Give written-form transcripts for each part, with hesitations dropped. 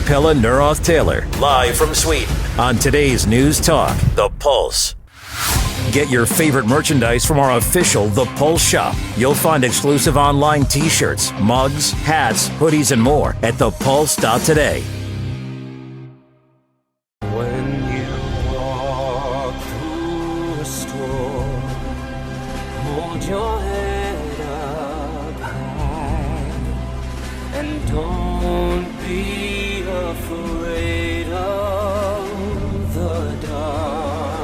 Pelle Neuroth-Taylor, live from Sweden on today's News Talk, The Pulse. Get your favorite merchandise from our official The Pulse shop. You'll find exclusive online t-shirts, mugs, hats, hoodies, and more at thepulse.today. When you walk through a storm, hold your head up high, and don't be afraid of the dark.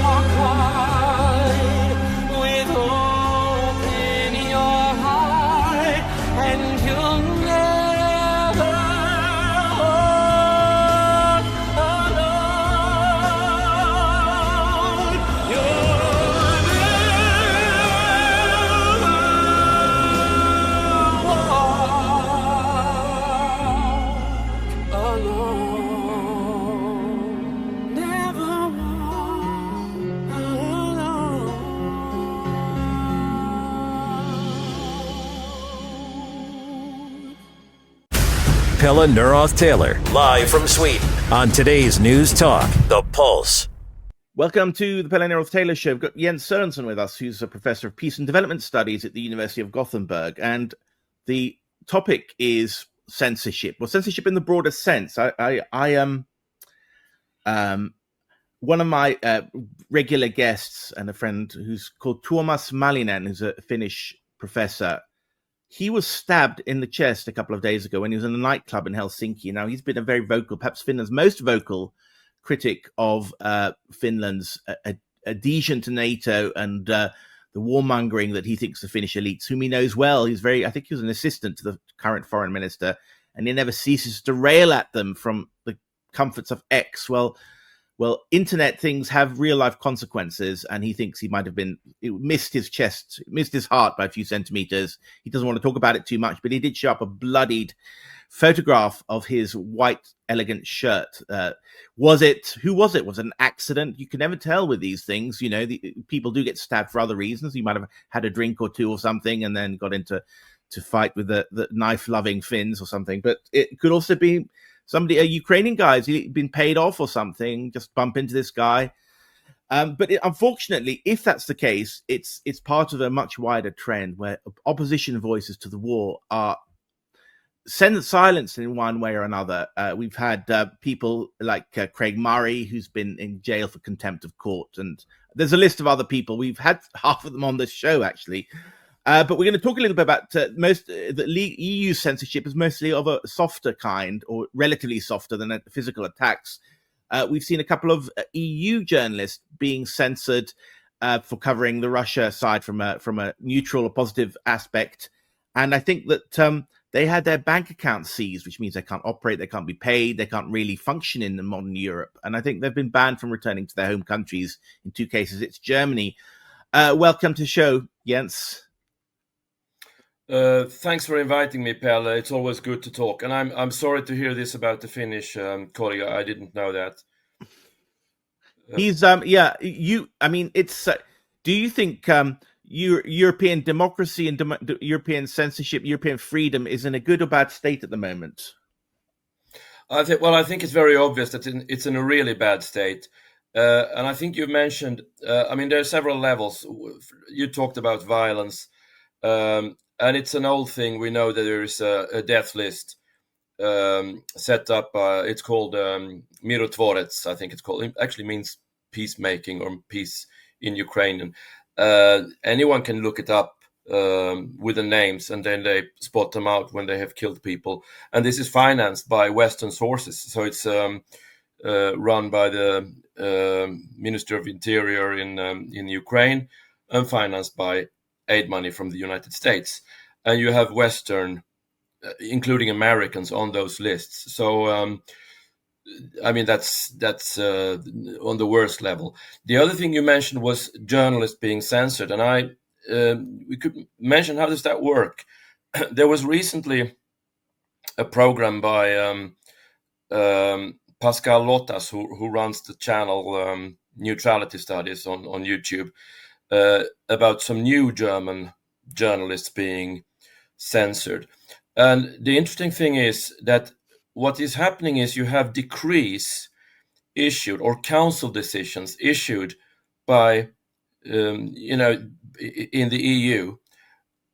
Walk hard, with hope in your heart, and you'll never walk alone. You'll never walk alone. Never walk alone. Pelle Neuroth-Taylor, live from Sweden on today's News Talk, The Pulse. Welcome to the Pelle Neuroth-Taylor Show. We've got Jens Sorensen with us, who's a professor of peace and development studies at the University of Gothenburg. And the topic is censorship. Well, censorship in the broader sense. I am one of my regular guests and a friend who's called Tuomas Malinen, who's a Finnish professor. He was stabbed in the chest a couple of days ago when he was in a nightclub in Helsinki. Now, he's been a very vocal, perhaps Finland's most vocal critic of Finland's adhesion to NATO and the warmongering that he thinks the Finnish elites, whom he knows well. I think he was an assistant to the current foreign minister, and he never ceases to rail at them from the comforts of X. Well, internet things have real life consequences, and he thinks he might have missed his heart by a few centimeters. He doesn't want to talk about it too much, but he did show up a bloodied photograph of his white, elegant shirt. Who was it? Was it an accident? You can never tell with these things. You know, people do get stabbed for other reasons. You might have had a drink or two or something and then got into fight with the knife-loving Finns or something. But it could also be a Ukrainian guy has been paid off or something, just bump into this guy. But unfortunately, if that's the case, it's part of a much wider trend where opposition voices to the war are silenced in one way or another. We've had people like Craig Murray, who's been in jail for contempt of court. And there's a list of other people. We've had half of them on this show, actually. But we're going to talk a little bit about the EU censorship is mostly of a softer kind, or relatively softer than physical attacks. We've seen a couple of EU journalists being censored for covering the Russia side from a neutral or positive aspect, and I think that they had their bank accounts seized, which means they can't operate, they can't be paid, they can't really function in the modern Europe, and I think they've been banned from returning to their home countries. In two cases, it's Germany. Welcome to the show, Jens. Thanks for inviting me, Pelle. It's always good to talk. And I'm sorry to hear this about the Finnish colleague. I didn't know that. He's it's. Do you think European democracy and European censorship, European freedom is in a good or bad state at the moment? I think it's very obvious that it's in a really bad state. And I think you mentioned. There are several levels. You talked about violence. And it's an old thing. We know that there is a death list set up. It's called Mirotvorets, I think it's called. It actually means peacemaking or peace in Ukrainian. Anyone can look it up with the names, and then they spot them out when they have killed people. And this is financed by Western sources. So it's run by the Minister of Interior in Ukraine and financed by aid money from the United States, and you have Western, including Americans, on those lists. So, that's on the worst level. The other thing you mentioned was journalists being censored, and we could mention, how does that work? There was recently a program by Pascal Lotas, who runs the channel Neutrality Studies on YouTube, about some new German journalists being censored. And the interesting thing is that what is happening is you have decrees issued or council decisions issued by, in the EU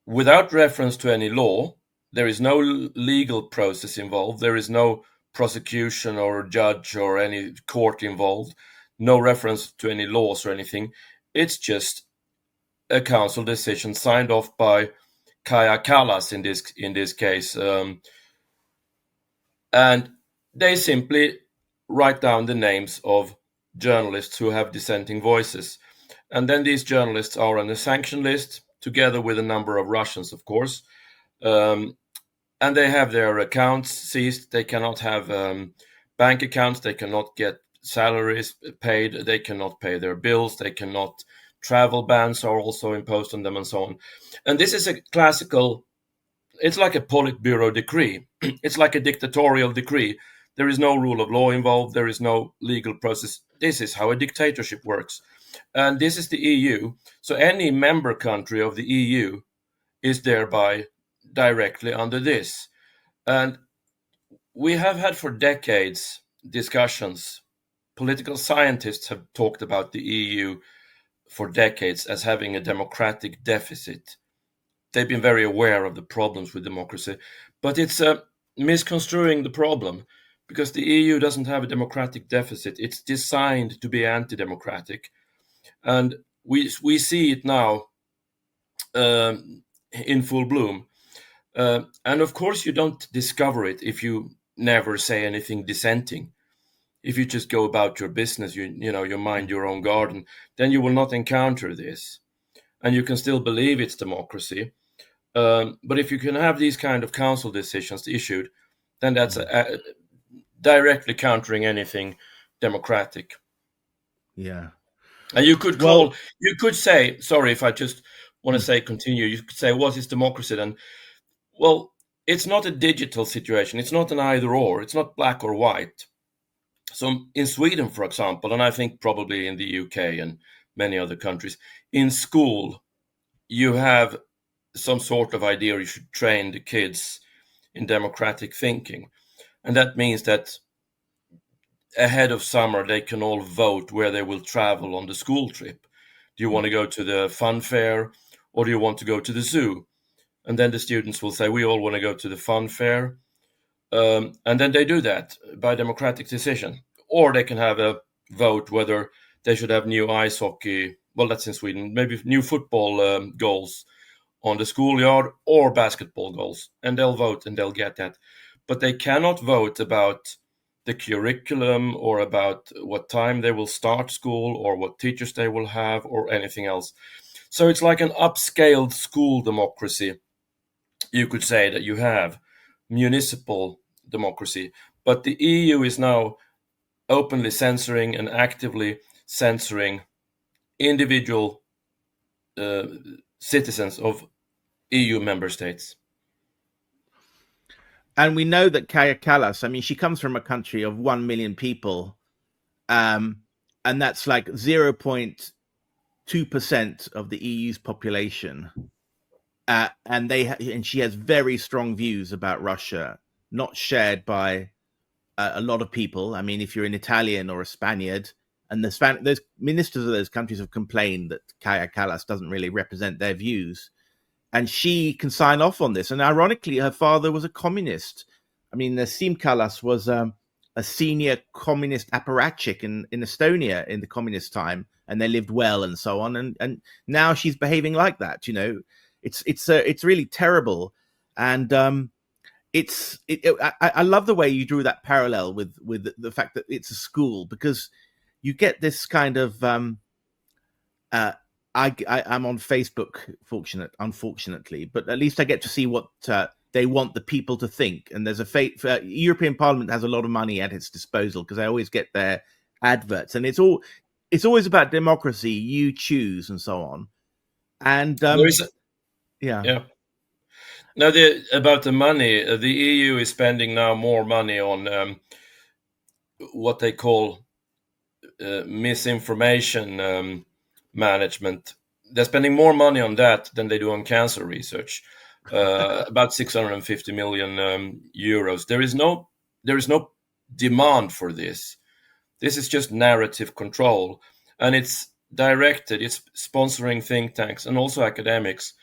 without reference to any law. There is no legal process involved. There is no prosecution or judge or any court involved. No reference to any laws or anything. It's just a council decision signed off by Kaja Kallas in this case, and they simply write down the names of journalists who have dissenting voices, and then these journalists are on a sanction list together with a number of Russians, of course, and they have their accounts seized. They cannot have bank accounts. They cannot get salaries paid. They cannot pay their bills. They cannot. Travel bans are also imposed on them and so on. And this is a classical, it's like a Politburo decree. It's like a dictatorial decree. There is no rule of law involved. There is no legal process. This is how a dictatorship works. And this is the EU. So any member country of the EU is thereby directly under this. And we have had for decades discussions. Political scientists have talked about the EU for decades as having a democratic deficit. They've been very aware of the problems with democracy, but it's misconstruing the problem, because the EU doesn't have a democratic deficit. It's designed to be anti-democratic, and we see it now in full bloom. And of course, you don't discover it if you never say anything dissenting. If you just go about your business, you mind your own garden, then you will not encounter this, and you can still believe it's democracy. But if you can have these kind of council decisions issued, then that's directly countering anything democratic. Yeah. And you could say, sorry if I just want to say continue, you could say, what is democracy then? Well, it's not a digital situation. It's not an either or. It's not black or white. So in Sweden, for example, and I think probably in the UK and many other countries, in school, you have some sort of idea you should train the kids in democratic thinking. And that means that ahead of summer, they can all vote where they will travel on the school trip. Do you want to go to the fun fair, or do you want to go to the zoo? And then the students will say, we all want to go to the fun fair. And then they do that by democratic decision. Or they can have a vote whether they should have new ice hockey, well, that's in Sweden, maybe new football goals on the schoolyard, or basketball goals. And they'll vote and they'll get that. But they cannot vote about the curriculum or about what time they will start school or what teachers they will have or anything else. So it's like an upscaled school democracy, you could say, that you have, municipal democracy. But the EU is now openly censoring and actively censoring individual citizens of EU member states. And we know that Kaja Kallas, I mean, she comes from a country of 1 million people, and that's like 0.2% of the EU's population. And she has very strong views about Russia, not shared by a lot of people. I mean, if you're an Italian or a Spaniard, and those ministers of those countries have complained that Kaja Kallas doesn't really represent their views, and she can sign off on this. And ironically, her father was a communist. I mean, Siim Kallas was a senior communist apparatchik in Estonia in the communist time, and they lived well and so on. And now she's behaving like that. You know, it's really terrible. And I love the way you drew that parallel with the fact that it's a school, because you get this kind of I'm on Facebook, unfortunately, but at least I get to see what they want the people to think. And there's European Parliament has a lot of money at its disposal, because I always get their adverts, and it's always about democracy, you choose, and so on. And yeah. Now, about the money, the EU is spending now more money on what they call misinformation management. They're spending more money on that than they do on cancer research. about 650 million euros. There is no demand for this. This is just narrative control, and it's sponsoring think tanks and also academics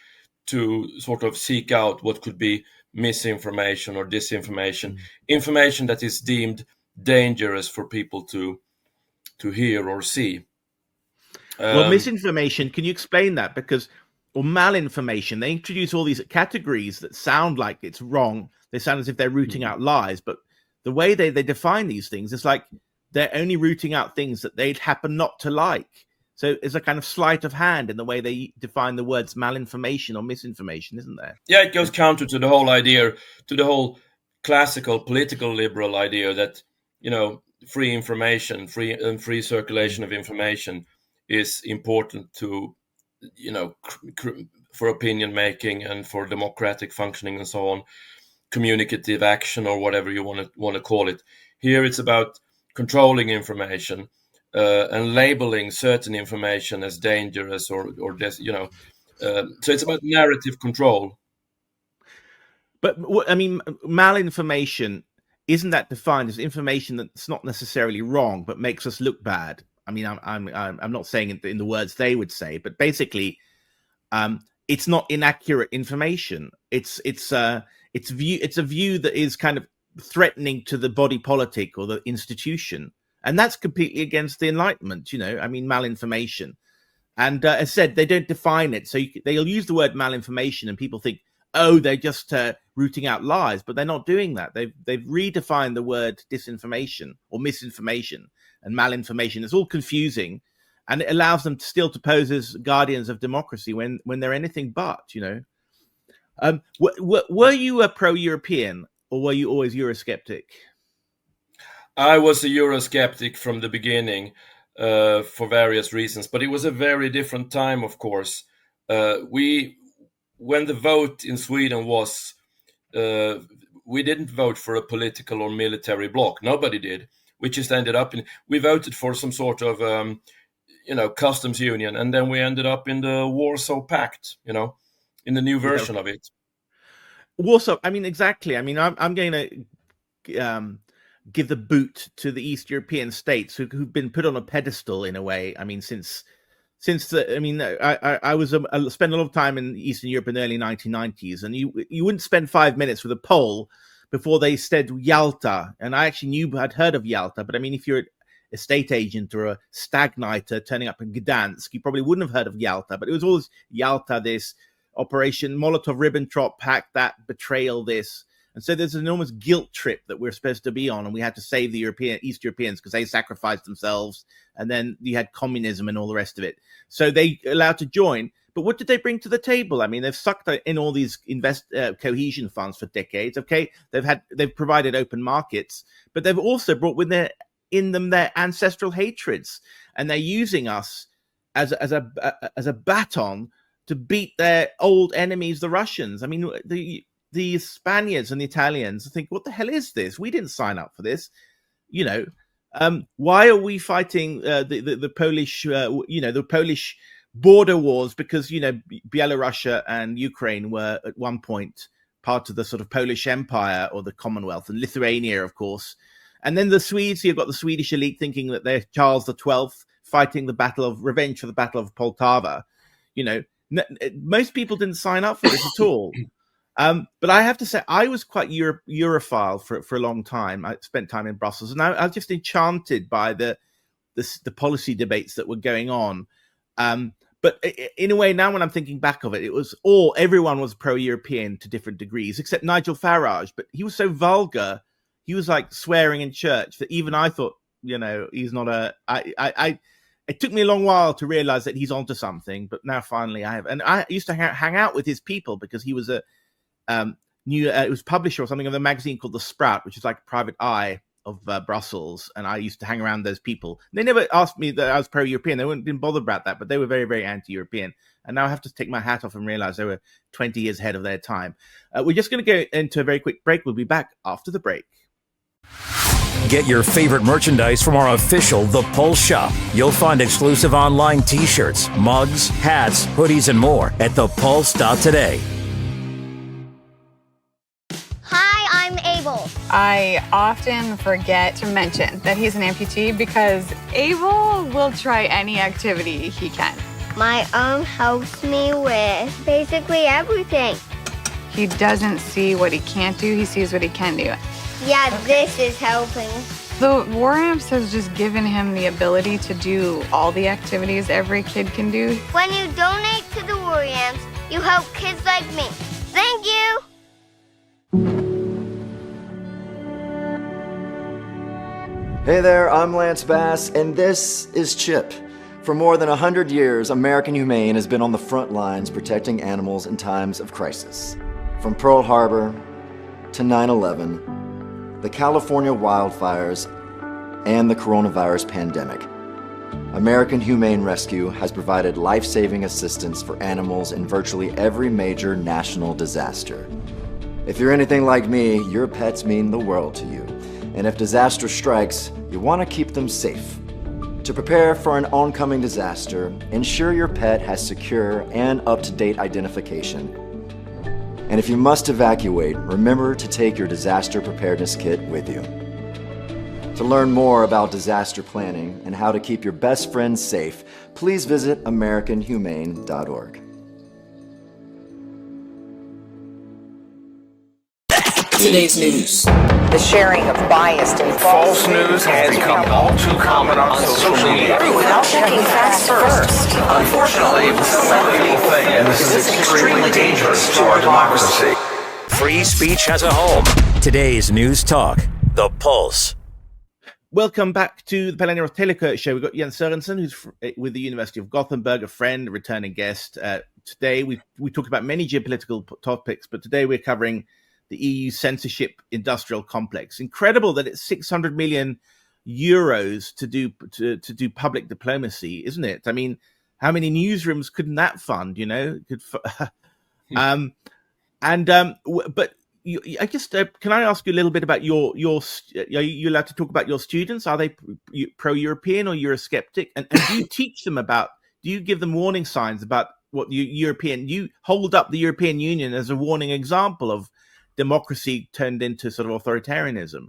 to sort of seek out what could be misinformation or disinformation, information that is deemed dangerous for people to hear or see. Well, misinformation, can you explain that? Because, or malinformation, they introduce all these categories that sound like it's wrong. They sound as if they're rooting out lies, but the way they define these things is like they're only rooting out things that they'd happen not to like. So it's a kind of sleight of hand in the way they define the words malinformation or misinformation, isn't there? Yeah, it goes counter to the whole idea, to the whole classical political liberal idea that, free information, free circulation of information is important to, for opinion making and for democratic functioning and so on, communicative action or whatever you want to call it. Here it's about controlling information and labeling certain information as dangerous or so it's about narrative control. But I mean, malinformation, isn't that defined as information that's not necessarily wrong but makes us look bad? I mean, I'm not saying it in the words they would say, but basically, it's not inaccurate information. It's a view that is kind of threatening to the body politic or the institution, and that's completely against the Enlightenment. I mean, malinformation, and as said, they don't define it, so they'll use the word malinformation, and people think, oh, they're just rooting out lies, but they're not doing that. They've redefined the word disinformation or misinformation and malinformation. It's all confusing, and it allows them still to pose as guardians of democracy when they're anything but. Were you a pro-European, or were you always Eurosceptic? I was a Eurosceptic from the beginning for various reasons, but it was a very different time, of course. When the vote in Sweden was, we didn't vote for a political or military bloc. Nobody did. We just ended up we voted for some sort of, customs union, and then we ended up in the Warsaw Pact, in the new version of it. Warsaw, I mean, exactly. I mean, I'm going to give the boot to the East European states who've been put on a pedestal in a way. I mean, I spent a lot of time in Eastern Europe in the early 1990s, and you wouldn't spend 5 minutes with a Pole before they said Yalta. And I actually I'd heard of Yalta, but I mean, if you're a estate agent or a stag-nighter turning up in Gdansk, you probably wouldn't have heard of Yalta, but it was always Yalta, this Operation Molotov-Ribbentrop Pact, that betrayal, this. And so there's an enormous guilt trip that we're supposed to be on, and we had to save the East Europeans because they sacrificed themselves, and then you had communism and all the rest of it. So they allowed to join. But what did they bring to the table? I mean, they've sucked in all these cohesion funds for decades. Okay, they've provided open markets, but they've also brought with their ancestral hatreds, and they're using us as a baton to beat their old enemies, the Russians. I mean, the Spaniards and the Italians think, what the hell is this? We didn't sign up for this. Why are we fighting the Polish, the Polish border wars? Because, Belarus and Ukraine were at one point part of the sort of Polish Empire or the Commonwealth, and Lithuania, of course. And then the Swedes, you've got the Swedish elite thinking that they're Charles XII fighting revenge for the Battle of Poltava. Most people didn't sign up for this at all. But I have to say, I was quite Europhile for a long time. I spent time in Brussels, and I was just enchanted by the policy debates that were going on. But in a way, now when I'm thinking back of it, everyone was pro-European to different degrees, except Nigel Farage. But he was so vulgar, he was like swearing in church, that even I thought, he's not it took me a long while to realize that he's onto something, but now finally I have. And I used to hang out with his people because he was it was publisher or something of a magazine called The Sprout, which is like a private eye of Brussels, and I used to hang around those people. They never asked me that I was pro-European. They didn't bother about that, but they were very, very anti-European. And now I have to take my hat off and realize they were 20 years ahead of their time. We're just going to go into a very quick break. We'll be back after the break. Get your favorite merchandise from our official The Pulse shop. You'll find exclusive online t-shirts, mugs, hats, hoodies, and more at thepulse.today. Abel. I often forget to mention that he's an amputee because Abel will try any activity he can. My arm helps me with basically everything. He doesn't see what he can't do, he sees what he can do. Yeah, this is helping. The War Amps has just given him the ability to do all the activities every kid can do. When you donate to the War Amps, you help kids like me. Thank you. Hey there, I'm Lance Bass, and this is Chip. For more than 100 years, American Humane has been on the front lines protecting animals in times of crisis. From Pearl Harbor to 9/11, the California wildfires, and the coronavirus pandemic, American Humane Rescue has provided life-saving assistance for animals in virtually every major national disaster. If you're anything like me, your pets mean the world to you. And if disaster strikes, you want to keep them safe. To prepare for an oncoming disaster, ensure your pet has secure and up-to-date identification. And if you must evacuate, remember to take your disaster preparedness kit with you. To learn more about disaster planning and how to keep your best friends safe, please visit AmericanHumane.org. Today's news. The sharing of biased and False news has become all too common on social media. without checking facts first. Unfortunately, it's a lethal thing, and this is extremely dangerous to our democracy. Free speech has a home. Today's News Talk, The Pulse. Welcome back to the Pelle Neros Telekurt show. We've got Jens Sorensen, who's with the University of Gothenburg, a friend, a returning guest. Today, we talked about many geopolitical topics, but today we're covering the EU censorship industrial complex. Incredible that it's 600 million euros to do public diplomacy, isn't it? I mean, how many newsrooms couldn't that fund? You know, but. I guess, can I ask you a little bit about your? Are you allowed to talk about your students? Are they pro-European or Eurosceptic? And do you teach them about? Do you give them warning signs about what you hold up the European Union as a warning example of democracy turned into sort of authoritarianism?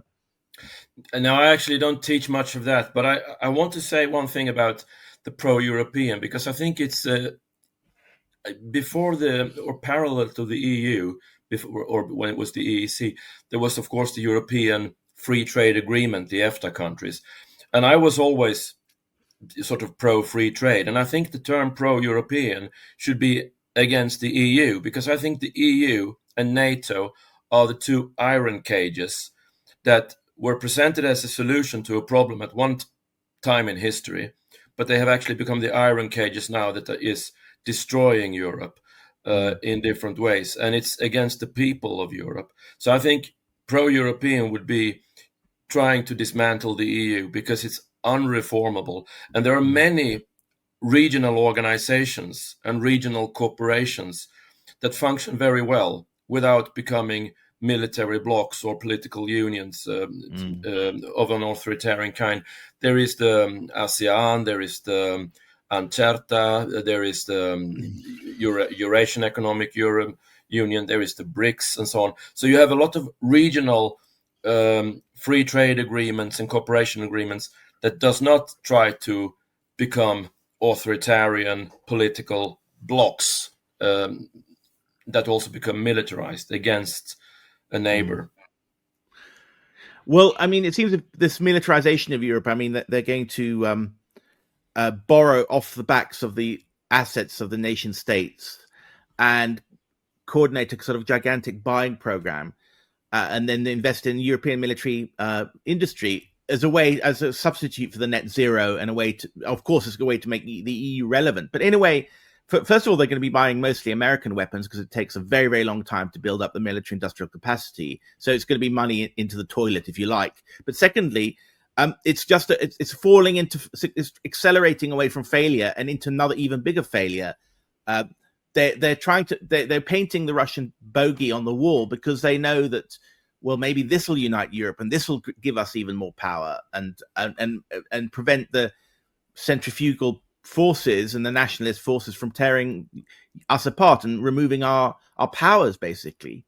No, I actually don't teach much of that, but I want to say one thing about the pro-European, because I think it's before or parallel to the EU. Or when it was the EEC, there was, of course, the European Free Trade Agreement, the EFTA countries. And I was always sort of pro-free trade. And I think the term pro-European should be against the EU, because I think the EU and NATO are the two iron cages that were presented as a solution to a problem at one time in history, but they have actually become the iron cages now that is destroying Europe. In different ways, and it's against the people of Europe. So I think pro-European would be trying to dismantle the EU because it's unreformable. And there are many regional organizations and regional corporations that function very well without becoming military blocs or political unions of an authoritarian kind. There is the ASEAN, there is the Ancerta, there is the Eurasian Economic Union, there is the BRICS, and so on. So you have a lot of regional free trade agreements and cooperation agreements that does not try to become authoritarian political blocs that also become militarized against a neighbor. Well, I mean, it seems that this militarization of Europe, I mean, that they're going to borrow off the backs of the assets of the nation states and coordinate a sort of gigantic buying program, and then invest in European military industry as a substitute for the net zero, and a way to, of course, it's a way to make the EU relevant. But anyway, first of all, they're going to be buying mostly American weapons because it takes a very, very long time to build up the military industrial capacity. So it's going to be money into the toilet, if you like. But secondly, it's falling into, it's accelerating away from failure and into another even bigger failure. They're painting the Russian bogey on the wall because they know that, well, maybe this will unite Europe and this will give us even more power and prevent the centrifugal forces and the nationalist forces from tearing us apart and removing our powers, basically.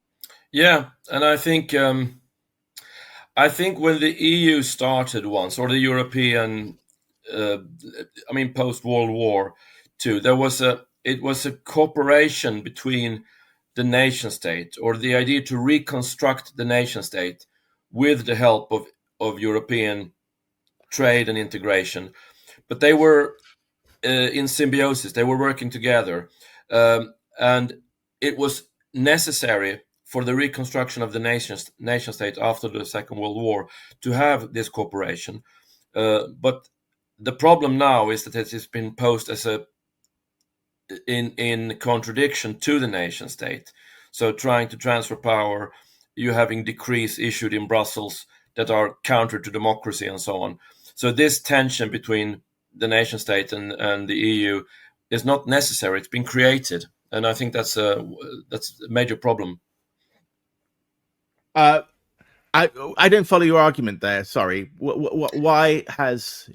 Yeah, and I think I think when the EU started once, or the European, post World War II, it was a cooperation between the nation state, or the idea to reconstruct the nation state with the help of European trade and integration. But they were in symbiosis; they were working together, and it was necessary for the reconstruction of the nation state after the Second World War to have this cooperation. But the problem now is that it has been posed as in contradiction to the nation state. So trying to transfer power, you having decrees issued in Brussels that are counter to democracy and so on. So this tension between the nation state and the EU is not necessary. It's been created, and I think that's a major problem. I don't follow your argument there. Sorry. Why has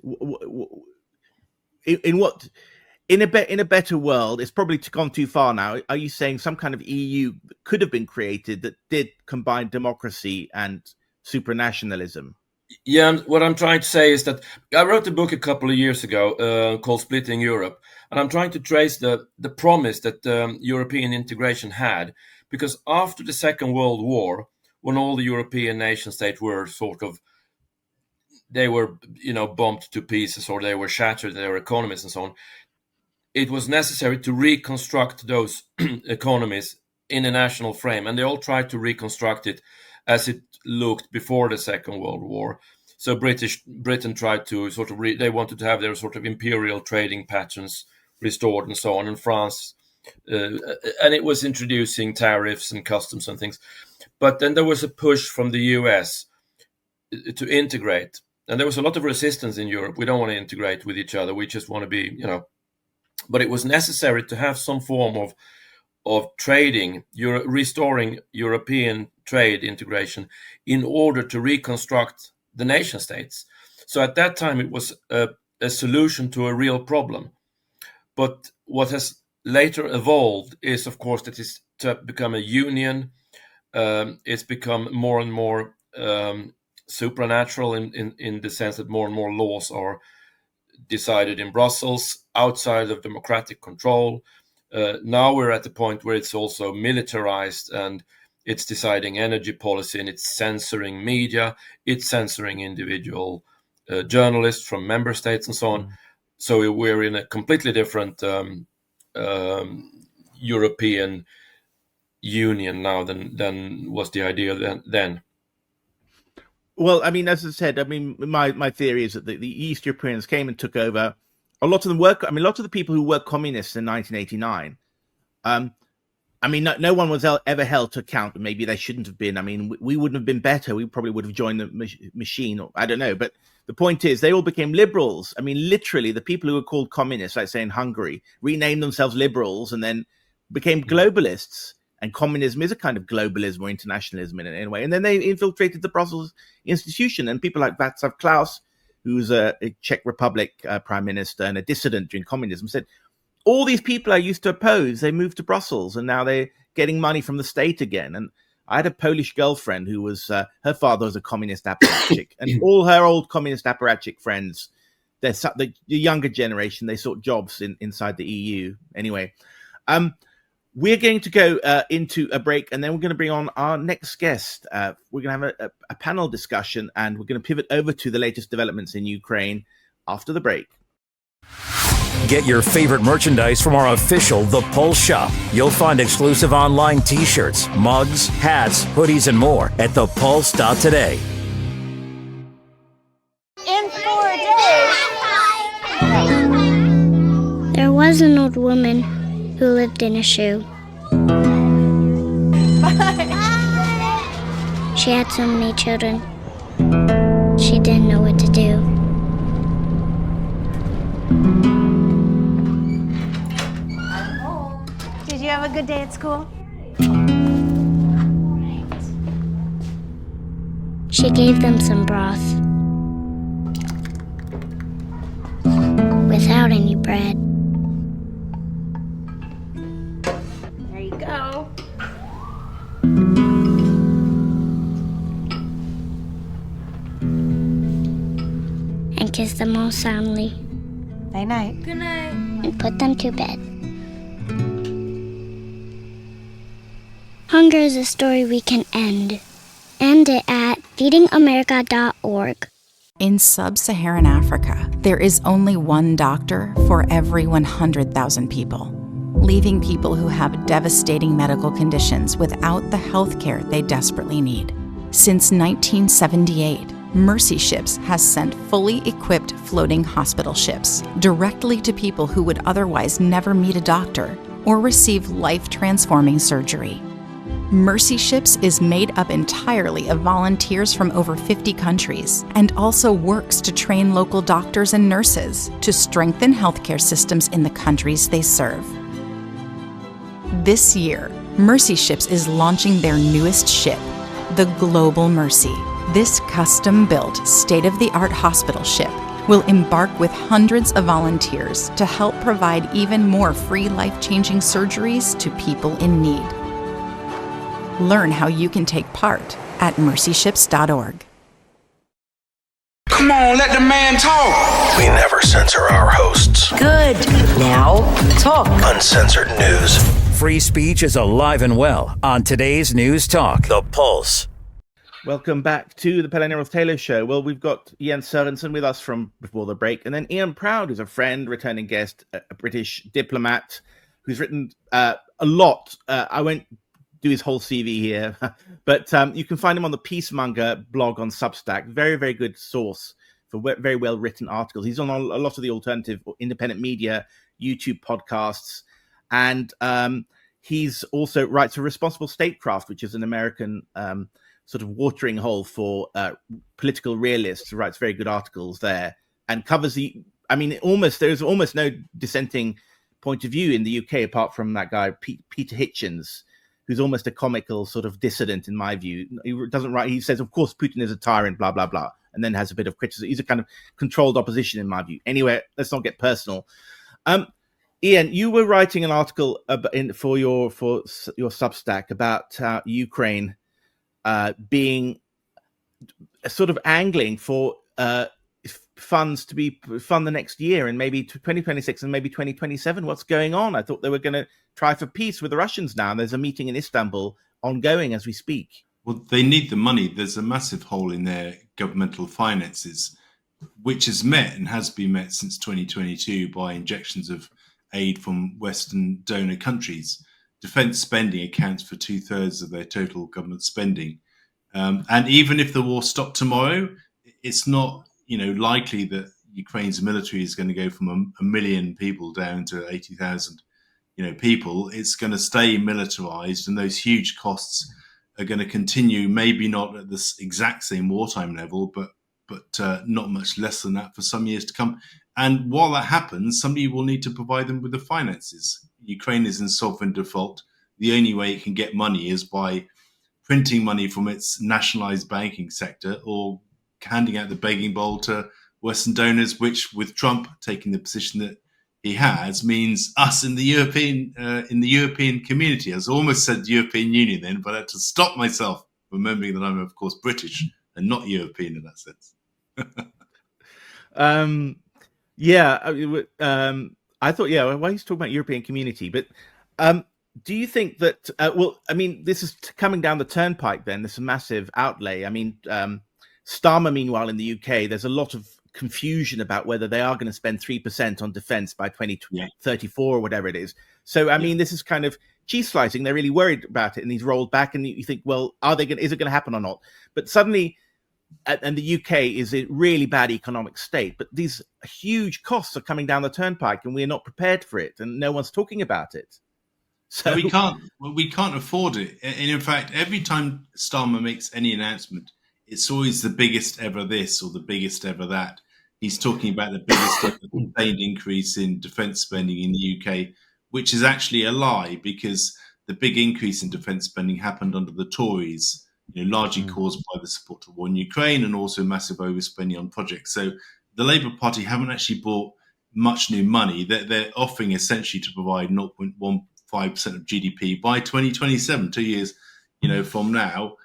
in a better world? It's probably gone too far now. Are you saying some kind of EU could have been created that did combine democracy and supranationalism? Yeah, what I'm trying to say is that I wrote a book a couple of years ago called Splitting Europe, and I'm trying to trace the promise that European integration had, because after the Second World War, when all the European nation states were they were bombed to pieces, or they were shattered, their economies and so on, it was necessary to reconstruct those economies in a national frame, and they all tried to reconstruct it as it looked before the Second World War. So Britain tried to they wanted to have their sort of imperial trading patterns restored and so on. And France, and it was introducing tariffs and customs and things. But then there was a push from the US to integrate. And there was a lot of resistance in Europe. We don't want to integrate with each other. We just want to be, But it was necessary to have some form of trading, restoring European trade integration in order to reconstruct the nation states. So at that time, it was a solution to a real problem. But what has later evolved is, of course, that it's to become a union. It's become more and more supernatural in the sense that more and more laws are decided in Brussels outside of democratic control. Now we're at the point where it's also militarized, and it's deciding energy policy, and it's censoring media, it's censoring individual journalists from member states and so on. So we're in a completely different European Union now than was the idea then. Well, I mean, as I said, my theory is that the East Europeans came and took over. A lot of them a lot of the people who were communists in 1989, no one was ever held to account. Maybe they shouldn't have been. We wouldn't have been better. We probably would have joined the machine, or I don't know. But the point is, they all became liberals. Literally, the people who were called communists, like say in Hungary, renamed themselves liberals and then became globalists. And communism is a kind of globalism or internationalism in a way. And then they infiltrated the Brussels institution. And people like Václav Klaus, who's a Czech Republic prime minister and a dissident during communism, said, all these people I used to oppose, they moved to Brussels, and now they're getting money from the state again. And I had a Polish girlfriend who was, her father was a communist apparatchik, and all her old communist apparatchik friends, the younger generation, they sought jobs inside the EU. Anyway, we're going to go into a break, and then we're going to bring on our next guest. We're going to have a panel discussion, and we're going to pivot over to the latest developments in Ukraine after the break. Get your favorite merchandise from our official The Pulse shop. You'll find exclusive online t-shirts, mugs, hats, hoodies, and more at thepulse.today. In 4 days. There was an old woman who lived in a shoe. She had so many children. She didn't know what to do. Did you have a good day at school? She gave them some broth without any bread. There you go. kiss them all soundly. Night night. Good night. And put them to bed. Hunger is a story we can end. End it at feedingamerica.org. In sub-Saharan Africa, there is only one doctor for every 100,000 people, leaving people who have devastating medical conditions without the health care they desperately need. Since 1978, Mercy Ships has sent fully equipped floating hospital ships directly to people who would otherwise never meet a doctor or receive life-transforming surgery. Mercy Ships is made up entirely of volunteers from over 50 countries and also works to train local doctors and nurses to strengthen healthcare systems in the countries they serve. This year, Mercy Ships is launching their newest ship, the Global Mercy. This custom-built, state-of-the-art hospital ship will embark with hundreds of volunteers to help provide even more free life-changing surgeries to people in need. Learn how you can take part at mercyships.org. Come on, let the man talk. We never censor our hosts. Good. Now, talk. Uncensored news. Free speech is alive and well on today's News Talk, The Pulse. Welcome back to the Pellegrino Taylor Show. Well, we've got Ian Sorensen with us from before the break, and then Ian Proud, who's a friend, returning guest, a British diplomat who's written a lot. I won't do his whole CV here, but you can find him on the Peacemonger blog on Substack. Very, very good source for very well-written articles. He's on a lot of the alternative or independent media, YouTube podcasts, and he's also writes for Responsible Statecraft, which is an American sort of watering hole for political realists, who writes very good articles there and covers there's almost no dissenting point of view in the UK apart from that guy, Peter Hitchens, who's almost a comical sort of dissident in my view. He doesn't write, he says, of course, Putin is a tyrant, blah, blah, blah, and then has a bit of criticism. He's a kind of controlled opposition in my view. Anyway, let's not get personal. Ian, you were writing an article for your Substack about Ukraine being sort of angling for funds to fund the next year and maybe 2026 and maybe 2027. What's going on? I thought they were going to try for peace with the Russians now, and there's a meeting in Istanbul ongoing as we speak. Well, they need the money. There's a massive hole in their governmental finances, which is met and has been met since 2022 by injections of aid from Western donor countries. Defense spending accounts for 2/3 of their total government spending. And even if the war stopped tomorrow, it's not likely that Ukraine's military is going to go from a million people down to 80,000 people. It's going to stay militarized, and those huge costs are going to continue, maybe not at this exact same wartime level, but not much less than that for some years to come. And while that happens, somebody will need to provide them with the finances. Ukraine is in sovereign default. The only way it can get money is by printing money from its nationalized banking sector or handing out the begging bowl to Western donors, which, with Trump taking the position that he has, means us in the European community. I almost said European Union then, but I had to stop myself, remembering that I'm, of course, British and not European in that sense. I thought, why he's talking about European community, but do you think that, this is coming down the turnpike then, this massive outlay. Starmer, meanwhile, in the UK, there's a lot of confusion about whether they are going to spend 3% on defense by 2034 or whatever it is. So, this is kind of cheese slicing. They're really worried about it, and he's rolled back, and you think, well, is it going to happen or not? But suddenly, and the UK is a really bad economic state, but these huge costs are coming down the turnpike, and we're not prepared for it, and no one's talking about it. So we can't afford it. And in fact, every time Starmer makes any announcement, it's always the biggest ever this or the biggest ever that. He's talking about the biggest ever sustained increase in defence spending in the UK, which is actually a lie, because the big increase in defence spending happened under the Tories, largely caused by the support to war in Ukraine and also massive overspending on projects. So the Labour Party haven't actually brought much new money. They're offering essentially to provide 0.15% of GDP by 2027, 2 years, from now.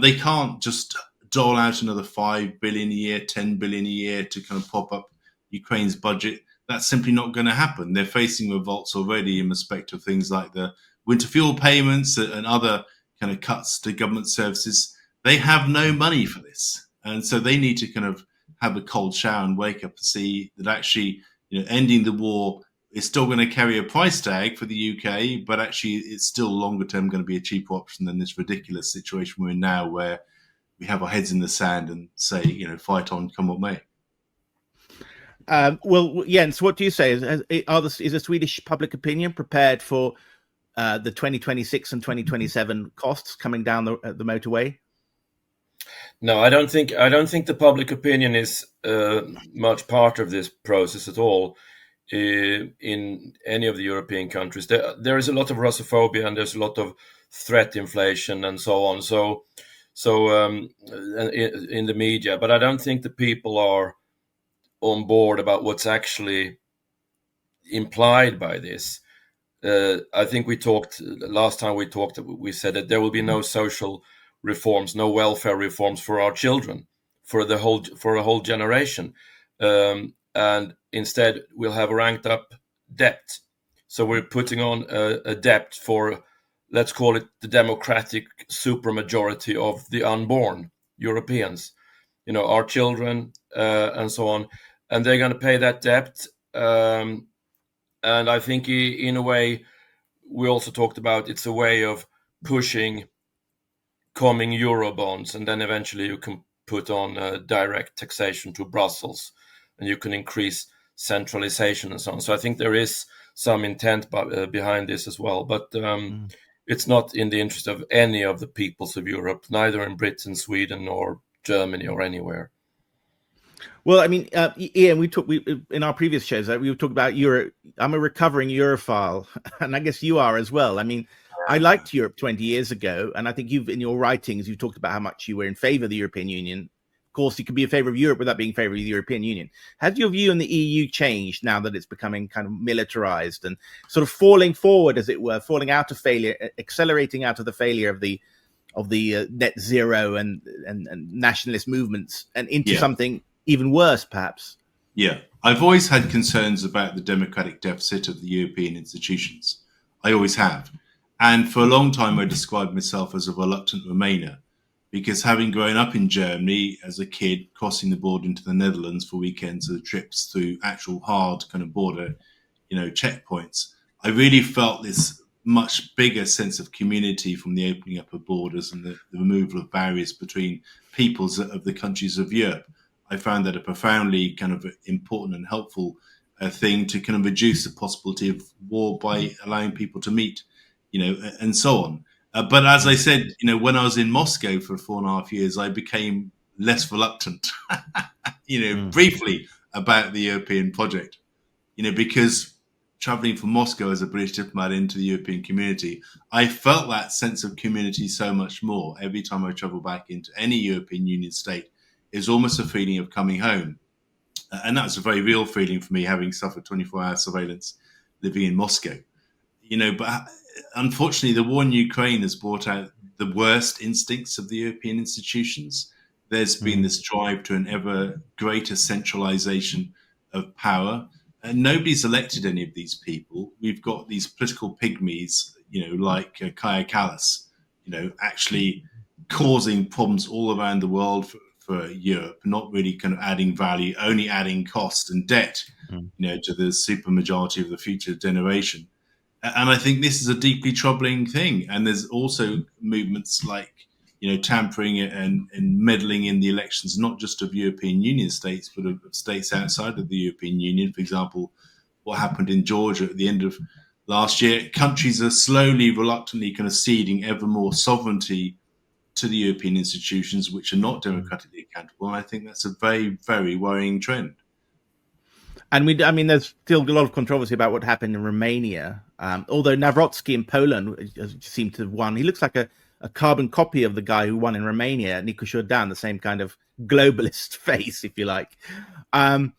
They can't just dole out another 5 billion a year, 10 billion a year to kind of pop up Ukraine's budget. That's simply not going to happen. They're facing revolts already in respect of things like the winter fuel payments and other kind of cuts to government services. They have no money for this. And so they need to kind of have a cold shower and wake up to see that actually, ending the war is still going to carry a price tag for the UK, but actually it's still longer term going to be a cheaper option than this ridiculous situation we're in now, where we have our heads in the sand and say, fight on, come what may. Well, Jens, what do you say? Is the Swedish public opinion prepared for the 2026 and 2027 costs coming down the motorway? No, I don't think the public opinion is much part of this process at all in any of the European countries. There is a lot of Russophobia and there's a lot of threat inflation and so on. So in the media, but I don't think the people are on board about what's actually implied by this. I think last time we said that there will be no social reforms, no welfare reforms for our children, for a whole generation, and instead we'll have ranked up debt. So we're putting on a debt for, let's call it, the democratic supermajority of the unborn Europeans, our children and so on, and they're going to pay that debt. And I think in a way, we also talked about it's a way of pushing coming Eurobonds, and then eventually you can put on direct taxation to Brussels, and you can increase centralization and so on. So I think there is some intent behind this as well, but it's not in the interest of any of the peoples of Europe, neither in Britain, Sweden, or Germany, or anywhere. Well, I mean, Ian, in our previous shows, we talked about Europe. I'm a recovering Europhile, and I guess you are as well. I mean, I liked Europe 20 years ago, and I think in your writings, you've talked about how much you were in favor of the European Union. Of course, you could be in favor of Europe without being in favor of the European Union. Has your view on the EU changed now that it's becoming kind of militarized and sort of falling forward, as it were, falling out of failure, accelerating out of the failure of the net zero and nationalist movements and into something even worse, perhaps? Yeah, I've always had concerns about the democratic deficit of the European institutions. I always have. And for a long time, I described myself as a reluctant Remainer, because having grown up in Germany as a kid, crossing the border into the Netherlands for weekends or trips through actual hard kind of border, checkpoints, I really felt this much bigger sense of community from the opening up of borders and the removal of barriers between peoples of the countries of Europe. I found that a profoundly kind of important and helpful thing to kind of reduce the possibility of war by allowing people to meet, and so on. But as I said, when I was in Moscow for 4.5 years, I became less reluctant, briefly about the European project, because traveling from Moscow as a British diplomat into the European community, I felt that sense of community so much more. Every time I travel back into any European Union state, it's almost a feeling of coming home. And that's a very real feeling for me, having suffered 24-hour surveillance living in Moscow. But unfortunately, the war in Ukraine has brought out the worst instincts of the European institutions. There's been this drive to an ever greater centralization of power. And nobody's elected any of these people. We've got these political pygmies, like Kaja Kallas, actually causing problems all around the world for Europe, not really kind of adding value, only adding cost and debt, to the supermajority of the future generation. And I think this is a deeply troubling thing. And there's also movements like, tampering and meddling in the elections, not just of European Union states, but of states outside of the European Union. For example, what happened in Georgia at the end of last year. Countries are slowly, reluctantly kind of ceding ever more sovereignty to the European institutions, which are not democratically accountable. And I think that's a very, very worrying trend. And there's still a lot of controversy about what happened in Romania. Although Nawrocki in Poland seemed to have won. He looks like a carbon copy of the guy who won in Romania, Nicu Jordan, the same kind of globalist face, if you like. Sure,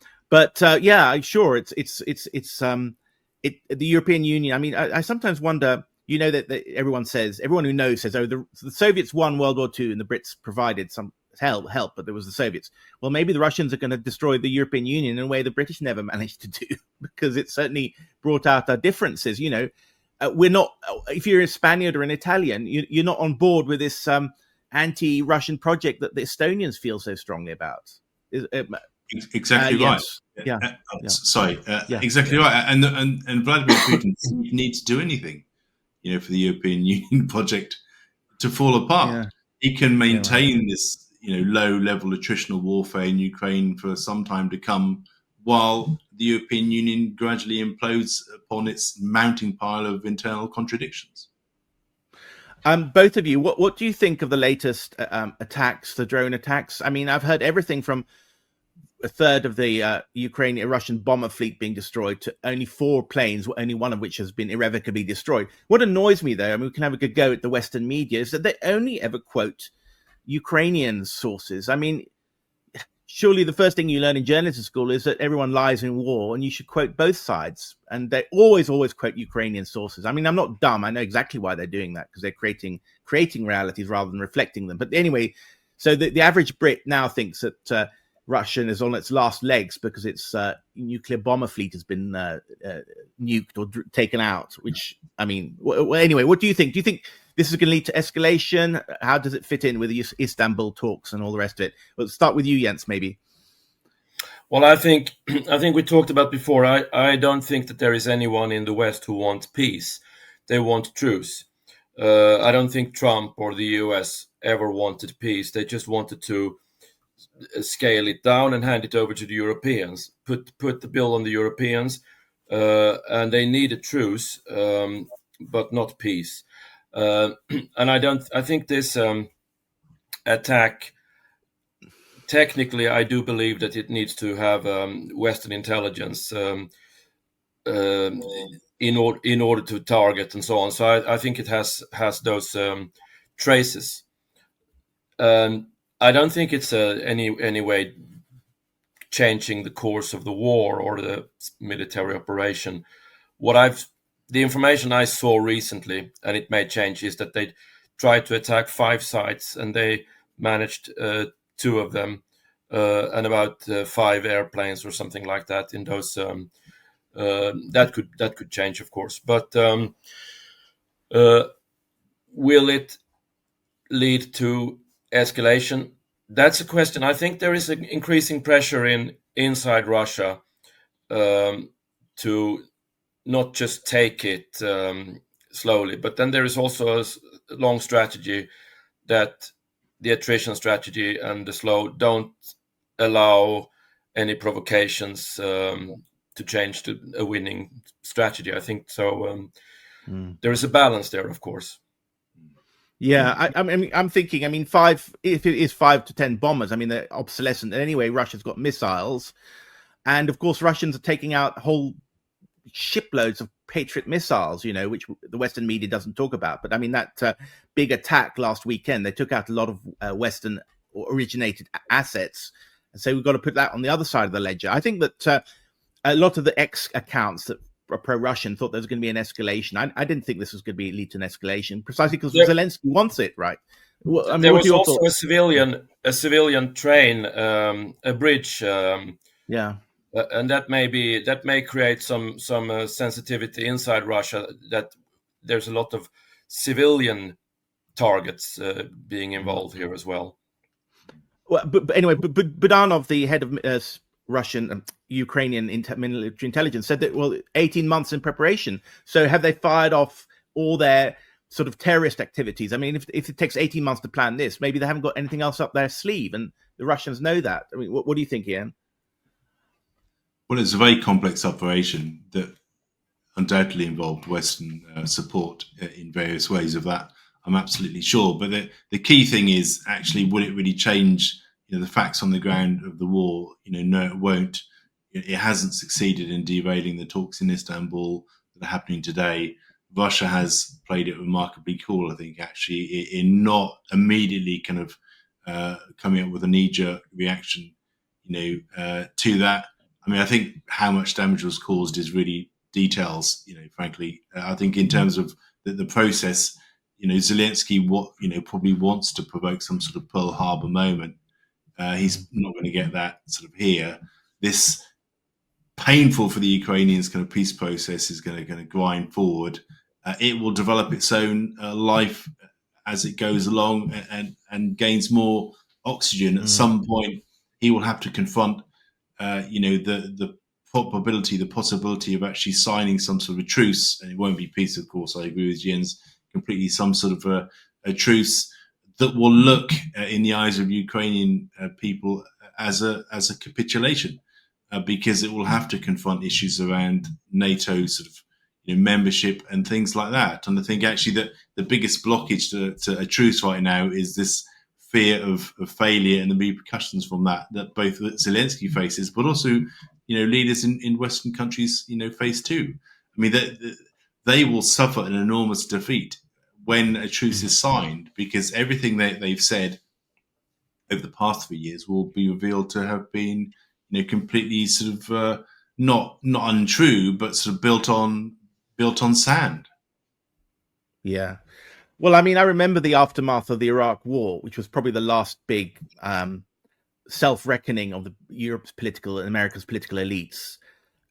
the European Union. I sometimes wonder. That everyone who knows says, oh, the Soviets won World War II and the Brits provided help, but there was the Soviets. Well, maybe the Russians are going to destroy the European Union in a way the British never managed to do, because it certainly brought out our differences. We're not. If you're a Spaniard or an Italian, you're not on board with this anti-Russian project that the Estonians feel so strongly about. Exactly right. Yeah. Sorry. Exactly right. And Vladimir Putin doesn't need to do anything, for the European Union project to fall apart. Yeah. He can maintain this, low-level attritional warfare in Ukraine for some time to come, while the European Union gradually implodes upon its mounting pile of internal contradictions. Both of you, what do you think of the latest attacks, the drone attacks? I mean, I've heard everything from a third of the Russian bomber fleet being destroyed to only 4 planes, only one of which has been irrevocably destroyed. What annoys me, though, we can have a good go at the Western media, is that they only ever quote Ukrainian sources. I mean, surely the first thing you learn in journalism school is that everyone lies in war, and you should quote both sides. And they always quote Ukrainian sources. I mean, I'm not dumb. I know exactly why they're doing that, because they're creating realities rather than reflecting them. But anyway, so the average Brit now thinks that Russian is on its last legs because its nuclear bomber fleet has been nuked or taken out. Which, I mean, anyway, what do you think? Do you think this is going to lead to escalation? How does it fit in with the Istanbul talks and all the rest of it? Let's start with you, Jens, maybe. Well, I think we talked about before. I don't think that there is anyone in the West who wants peace. They want truce. I don't think Trump or the US ever wanted peace. They just wanted to scale it down and hand it over to the Europeans. Put the bill on the Europeans, and they need a truce, but not peace. And I think this attack, technically, I do believe that it needs to have Western intelligence in order to target and so on. So I think it has those traces. I don't think it's any way changing the course of the war or the military operation. The information I saw recently, and it may change, is that they tried to attack 5 sites and they managed 2 of them, and about 5 airplanes or something like that in those. That could change, of course, but will it lead to escalation? That's a question. I think there is an increasing pressure inside Russia to not just take it slowly, but then there is also a long strategy that the attrition strategy and the slow don't allow any provocations to change to a winning strategy. I think so. There is a balance there, of course. Yeah, I'm thinking. I mean, 5. If it is 5 to 10 bombers, I mean, they're obsolescent. And anyway, Russia's got missiles, and of course, Russians are taking out whole shiploads of Patriot missiles. Which the Western media doesn't talk about. But I mean, that big attack last weekend, they took out a lot of Western originated assets, and so we've got to put that on the other side of the ledger. I think that a lot of the X accounts that are pro-Russian thought there was going to be an escalation. I didn't think this was going to lead to an escalation, precisely because Zelensky wants it, right? Well, I mean, there was also a civilian train, a bridge. And that may create some sensitivity inside Russia, that there's a lot of civilian targets being involved here as well. Well, but anyway, Budanov, the head of Russian Ukrainian military intelligence, said that 18 months in preparation. So have they fired off all their sort of terrorist activities? I mean, if it takes 18 months to plan this, maybe they haven't got anything else up their sleeve, and the Russians know that. I mean, what do you think, Ian? Well, it's a very complex operation that undoubtedly involved Western support in various ways. Of that, I'm absolutely sure. But the key thing is, actually, will it really change the facts on the ground of the war? No, it won't. It hasn't succeeded in derailing the talks in Istanbul that are happening today. Russia has played it remarkably cool, I think, actually, in not immediately kind of coming up with a knee-jerk reaction, to that. I mean, I think how much damage was caused is really details, frankly. I think in terms of the process, Zelensky probably wants to provoke some sort of Pearl Harbor moment. He's not going to get that sort of here. This painful for the Ukrainians kind of peace process is going to grind forward. It will develop its own life as it goes along and gains more oxygen. At some point, he will have to confront, the probability, the possibility of actually signing some sort of a truce. And it won't be peace, of course. I agree with Jens completely. Some sort of a truce that will look in the eyes of Ukrainian people as a capitulation, because it will have to confront issues around NATO sort of membership and things like that. And I think actually that the biggest blockage to a truce right now is this fear of failure and the repercussions from that both Zelensky faces, but also leaders in Western countries face too. I mean, they will suffer an enormous defeat when a truce is signed, because everything they've said over the past 3 years will be revealed to have been completely sort of not untrue, but sort of built on sand. Yeah. Well, I mean, I remember the aftermath of the Iraq War, which was probably the last big self-reckoning of Europe's political and America's political elites.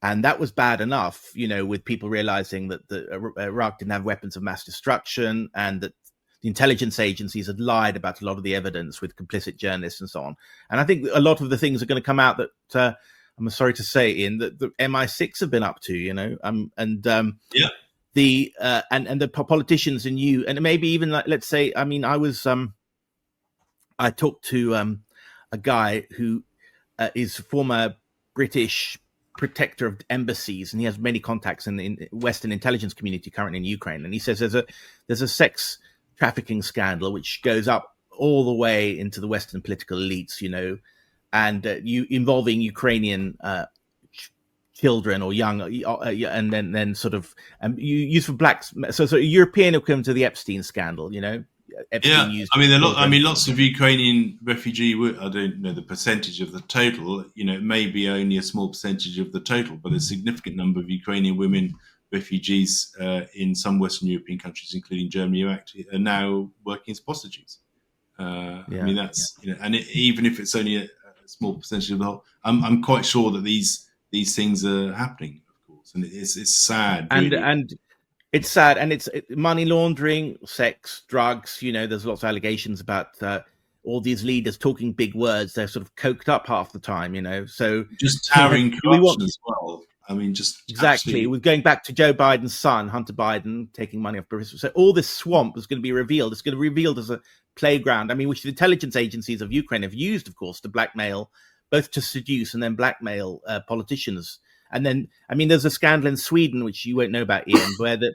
And that was bad enough, with people realizing that Iraq didn't have weapons of mass destruction, and that the intelligence agencies had lied about a lot of the evidence with complicit journalists and so on. And I think a lot of the things are going to come out that, I'm sorry to say, Ian, that the MI6 have been up to, the politicians and and maybe even, like, let's say, I mean, I talked to a guy who is former British protector of embassies, and he has many contacts in the Western intelligence community currently in Ukraine. And he says there's a sex trafficking scandal which goes up all the way into the Western political elites, and involving Ukrainian children or young, and then sort of used for blacks. So European equivalent to the Epstein scandal, Epstein used. I mean, lots of Ukrainian refugee. I don't know the percentage of the total. It may be only a small percentage of the total, but a significant number of Ukrainian women refugees in some Western European countries, including Germany, are now working as prostitutes. I mean, that's even if it's only a small percentage of the whole, I'm quite sure that these things are happening, of course, and it's sad. Really. And it's sad, and it's money laundering, sex, drugs. There's lots of allegations about all these leaders talking big words. They're sort of coked up half the time, So just towering corruption as well. I mean, just exactly. Absolutely. We're going back to Joe Biden's son, Hunter Biden, taking money off British. So all this swamp is going to be revealed. It's going to be revealed as a playground. I mean, which the intelligence agencies of Ukraine have used, of course, to blackmail, both to seduce and then blackmail politicians. And then, I mean, there's a scandal in Sweden, which you won't know about, Ian, where the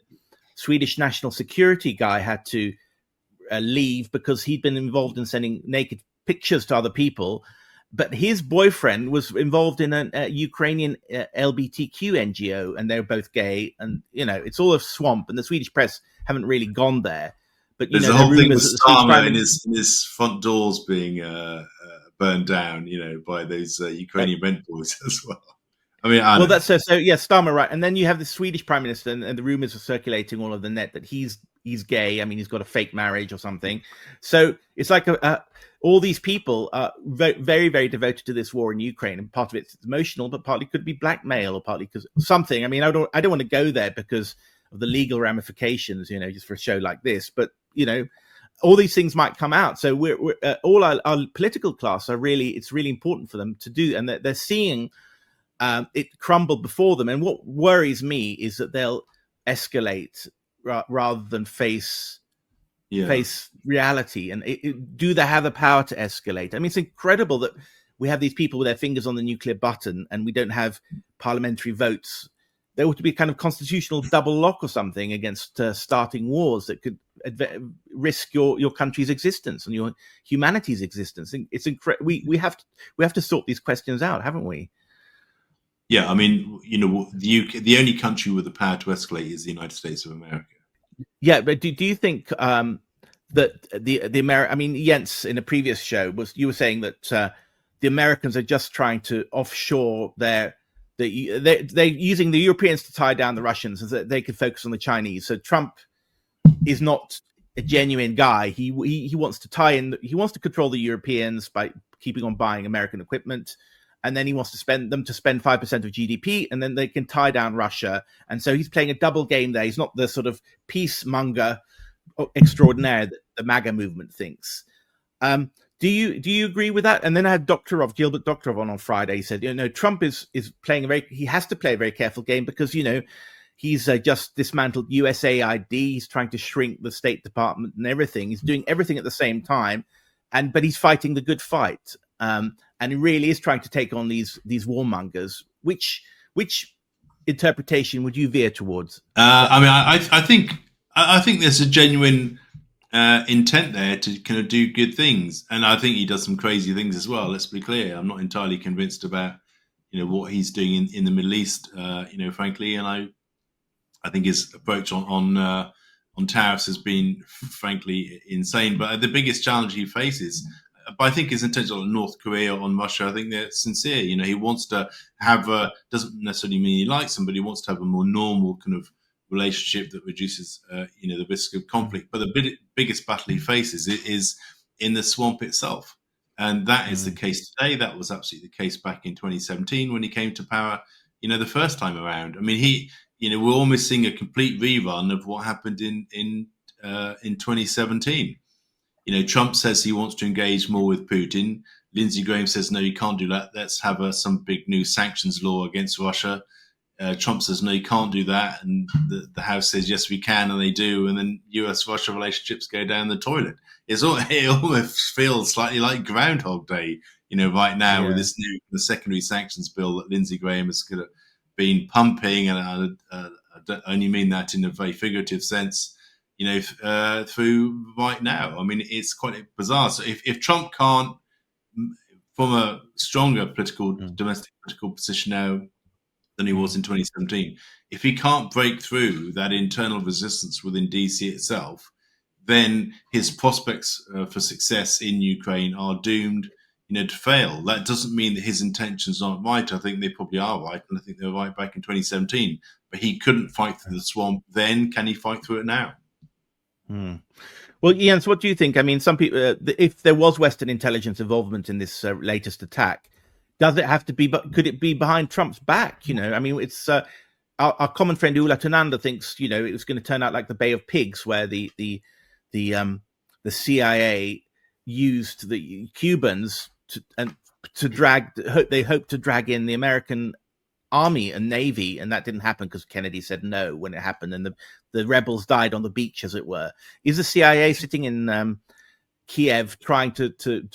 Swedish national security guy had to leave because he'd been involved in sending naked pictures to other people. But his boyfriend was involved in a Ukrainian LGBTQ NGO, and they're both gay. And, it's all a swamp, and the Swedish press haven't really gone there. But, there's a whole thing with Starmer and his front doors being burned down, by those Ukrainian rent boys as well. I mean, that's so yeah, Starmer, right? And then you have the Swedish prime minister, and the rumors are circulating all over the net that he's gay. I mean, he's got a fake marriage or something. So it's like all these people are very, very devoted to this war in Ukraine, and part of it's emotional, but partly could be blackmail, or partly because something. I mean, I don't want to go there because of the legal ramifications, just for a show like this. But all these things might come out. So we're all our political class it's really important for them to do, and they're seeing it crumble before them. And what worries me is that they'll escalate rather than face reality. And do they have the power to escalate? I mean, it's incredible that we have these people with their fingers on the nuclear button, and we don't have parliamentary votes. There ought to be a kind of constitutional double lock or something against starting wars that could risk your country's existence and your humanity's existence. It's incredible. We have to sort these questions out, haven't we? Yeah, I mean, the only country with the power to escalate is the United States of America. Yeah, but do you think that the American? I mean, Jens, in a previous show, you were saying that the Americans are just trying to offshore they're using the Europeans to tie down the Russians, so that they could focus on the Chinese. So Trump is not a genuine guy. He wants to tie in. He wants to control the Europeans by keeping on buying American equipment, and then he wants to spend 5% of GDP, and then they can tie down Russia. And so he's playing a double game there. He's not the sort of peacemonger extraordinaire that the MAGA movement thinks. Do you agree with that? And then I had Gilbert Doctorov on Friday. He said, Trump is playing he has to play a very careful game because, he's just dismantled USAID. He's trying to shrink the State Department and everything. He's doing everything at the same time, but he's fighting the good fight. And he really is trying to take on these warmongers. Which interpretation would you veer towards? I think there's a genuine intent there to kind of do good things, and I think he does some crazy things as well. Let's be clear. I'm not entirely convinced about what he's doing in the Middle East. Frankly, and I think his approach on tariffs has been frankly insane. But the biggest challenge he faces, but I think his intention on North Korea, on Russia, I think they're sincere. He wants to have doesn't necessarily mean he likes them, but he wants to have a more normal kind of relationship that reduces, the risk of conflict. But the biggest battle he faces is in the swamp itself. And that is the case today. That was absolutely the case back in 2017 when he came to power, the first time around. I mean, we're almost seeing a complete rerun of what happened in 2017. Trump says he wants to engage more with Putin. Lindsey Graham says, no, you can't do that. Let's have some big new sanctions law against Russia. Trump says, no, you can't do that. And the House says, yes, we can. And they do. And then US-Russia relationships go down the toilet. It almost feels slightly like Groundhog Day, right now with this new the secondary sanctions bill that Lindsey Graham has kind of been pumping. And I don't only mean that in a very figurative sense, through right now. I mean, it's quite bizarre. So if Trump can't, from a stronger domestic political position now, than he was in 2017. If he can't break through that internal resistance within DC itself, then his prospects for success in Ukraine are doomed, to fail. That doesn't mean that his intentions aren't right. I think they probably are right, and I think they were right back in 2017. But he couldn't fight through the swamp then. Can he fight through it now? Well, Ian, so what do you think? I mean, some people, if there was Western intelligence involvement in this latest attack, does it have to be? But could it be behind Trump's back? I mean, it's our common friend Ula Tunanda thinks it was going to turn out like the Bay of Pigs, where the CIA used the Cubans to drag. They hoped to drag in the American Army and Navy, and that didn't happen because Kennedy said no when it happened, and the rebels died on the beach, as it were. Is the CIA sitting in Kiev trying to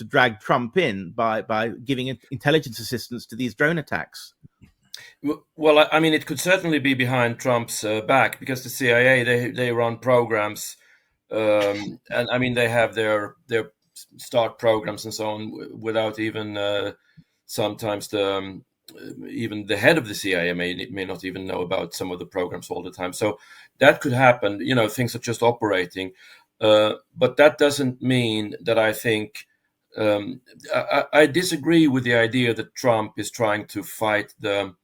drag Trump in by giving intelligence assistance to these drone attacks? Well, I mean, it could certainly be behind Trump's back, because the CIA, they run programs, and I mean, they have their start programs and so on without even sometimes even the head of the CIA may not even know about some of the programs all the time. So that could happen. Things are just operating. But that doesn't mean that I think I disagree with the idea that Trump is trying to fight the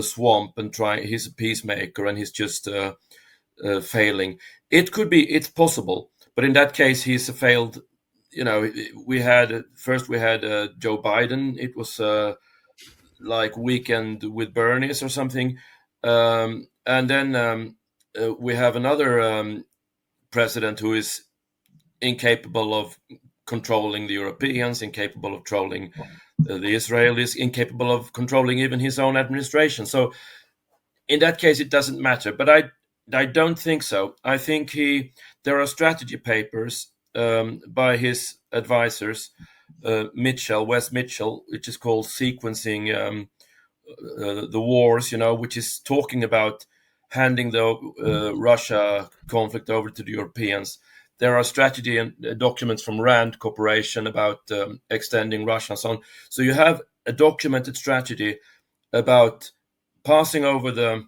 swamp and he's a peacemaker and he's just failing. It could be, it's possible, but in that case, he's a failed. We had Joe Biden. It was like Weekend with Bernie's or something, and then we have another. President who is incapable of controlling the Europeans, incapable of controlling the Israelis, incapable of controlling even his own administration. So in that case, it doesn't matter. But I don't think so. I think there are strategy papers by his advisors, Wes Mitchell, which is called Sequencing the Wars, which is talking about handing the Russia conflict over to the Europeans. There are strategy and documents from Rand Corporation about extending Russia and so on. So you have a documented strategy about passing over the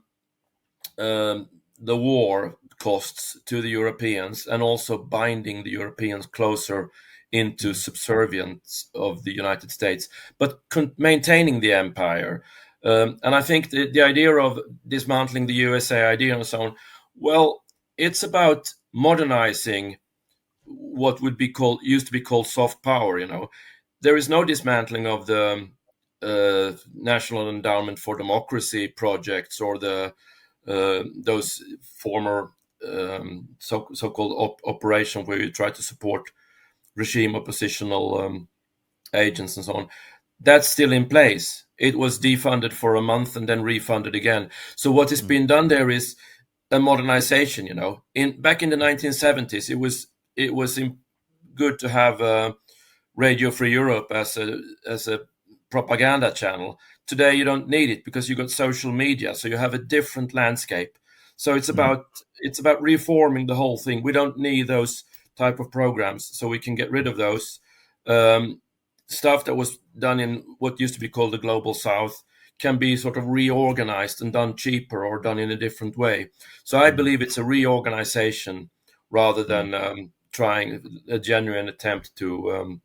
war costs to the Europeans and also binding the Europeans closer into subservience of the United States, but maintaining the empire. And I think the idea of dismantling the USA idea and so on, well, it's about modernizing what would be called used to be called soft power. There is no dismantling of the National Endowment for Democracy projects or the those former so-called operation where you try to support regime oppositional agents and so on. That's still in place. It was defunded for a month and then refunded again. So what has been done there is a modernization. Back in the 1970s, it was good to have Radio Free Europe as a propaganda channel. Today you don't need it because you got social media, so you have a different landscape. So it's about reforming the whole thing. We don't need those type of programs, so we can get rid of those. Stuff that was done in what used to be called the Global South can be sort of reorganized and done cheaper or done in a different way. So I believe it's a reorganization rather than trying a genuine attempt to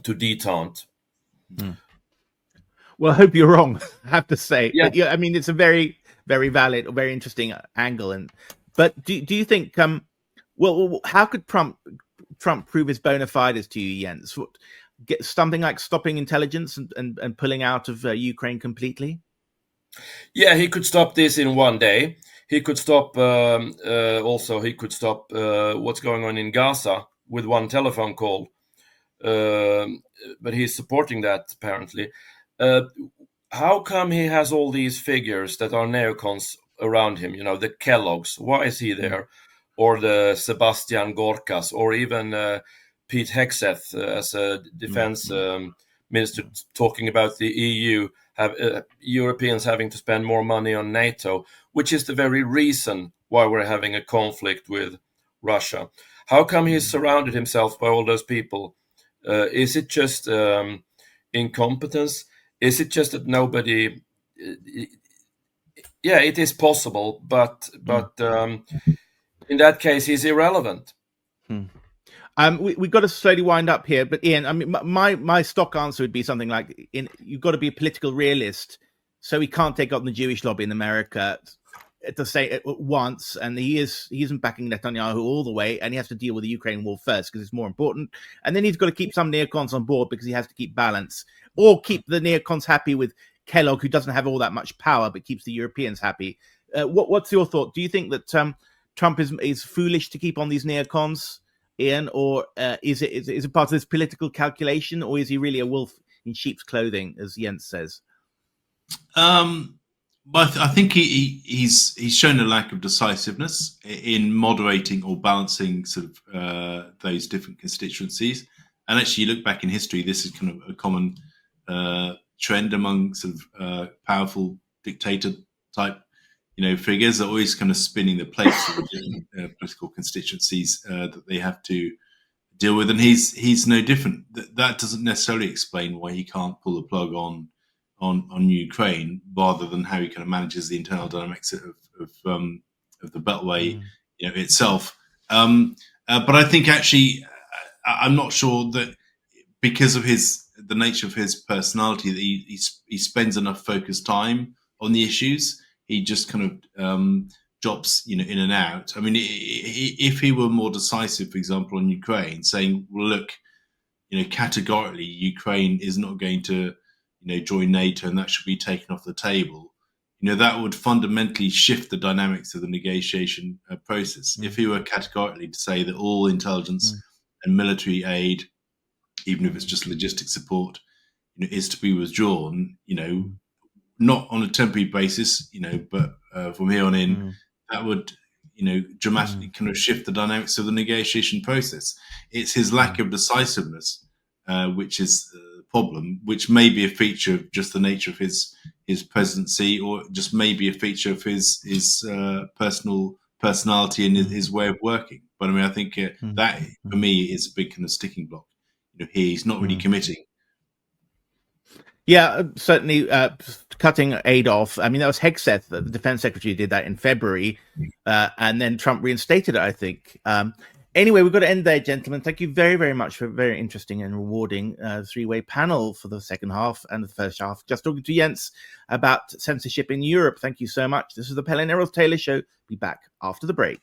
detente. Well, I hope you're wrong, I have to say. Yeah. But yeah, I mean, it's a very, very valid, very interesting angle. But do you think, well, how could Trump prove his bona fides to you, Jens? Get something like stopping intelligence and pulling out of Ukraine completely? Yeah, he could stop this in one day. He could stop he could stop what's going on in Gaza with one telephone call. But he's supporting that apparently. How come he has all these figures that are neocons around him? The Kellogg's. Why is he there? Or the Sebastian Gorkas, or even Pete Hegseth as a defense minister talking about the EU, Europeans having to spend more money on NATO, which is the very reason why we're having a conflict with Russia. How come he's surrounded himself by all those people? Is it just incompetence? Is it just that nobody? Yeah, it is possible, but in that case, he's irrelevant. We've got to slowly wind up here, but Ian, I mean, my stock answer would be something like, you've got to be a political realist, so he can't take on the Jewish lobby in America to say it once, and he isn't backing Netanyahu all the way, and he has to deal with the Ukraine war first because it's more important, and then he's got to keep some neocons on board because he has to keep balance, or keep the neocons happy with Kellogg, who doesn't have all that much power but keeps the Europeans happy. What's your thought? Do you think that Trump is foolish to keep on these neocons, Ian, or is it part of this political calculation, or is he really a wolf in sheep's clothing, as Jens says? But I think he's shown a lack of decisiveness in moderating or balancing sort of those different constituencies. And actually, you look back in history, this is kind of a common trend among sort of powerful dictator type figures are always kind of spinning the plates of the different political constituencies that they have to deal with, and he's no different. That doesn't necessarily explain why he can't pull the plug on Ukraine, rather than how he kind of manages the internal dynamics of the Beltway, itself. But I think actually, I'm not sure that because of the nature of his personality that he spends enough focused time on the issues. He just kind of drops, in and out. I mean, if he were more decisive, for example, on Ukraine, saying, "Well, look, categorically, Ukraine is not going to, join NATO, and that should be taken off the table," that would fundamentally shift the dynamics of the negotiation process. If he were categorically to say that all intelligence and military aid, even if it's just logistic support, is to be withdrawn, not on a temporary basis, but from here on in, that would, dramatically kind of shift the dynamics of the negotiation process. It's his lack of decisiveness, which is the problem, which may be a feature of just the nature of his presidency, or just maybe a feature of his personality and his way of working. But I mean, I think that for me is a big kind of sticking block. He's not really committing. Yeah, certainly cutting aid off. I mean, that was Hegseth, the defense secretary, did that in February, and then Trump reinstated it, I think. Anyway, we've got to end there, gentlemen. Thank you very, very much for a very interesting and rewarding three-way panel for the second half and the first half. Just talking to Jens about censorship in Europe. Thank you so much. This is the Pell and Errol Taylor Show. Be back after the break.